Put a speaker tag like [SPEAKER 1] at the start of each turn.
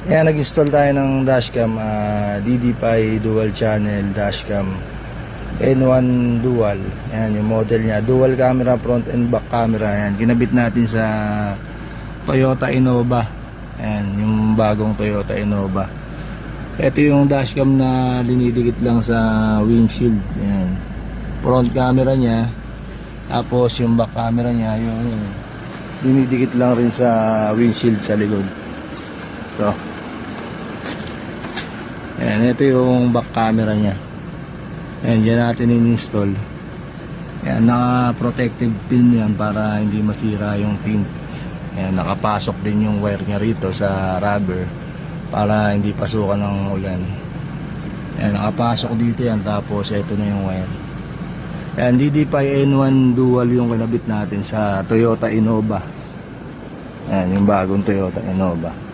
[SPEAKER 1] Ayan, nag-install tayo ng dashcam, DD5 dual channel dashcam N1 dual. Ayan yung model niya, dual camera front and back camera. Ayan, ginabit natin sa Toyota Innova. Ayan yung bagong Toyota Innova. Ito yung dashcam na dinidikit lang sa windshield. Ayan, front camera niya, tapos yung back camera niya yung dinidikit lang rin sa windshield sa likod. Ito. Ayan, ito yung back camera nya. Ayan, dyan natin in-install. Ayan, naka-protective film yan para hindi masira yung tint. Ayan, nakapasok din yung wire nya rito sa rubber para hindi pasukan ng ulan. Ayan, nakapasok dito yan, tapos ito na yung wire. Ayan, DD5 N1 dual yung kinabit natin sa Toyota Innova. Ayan, yung bagong Toyota Innova.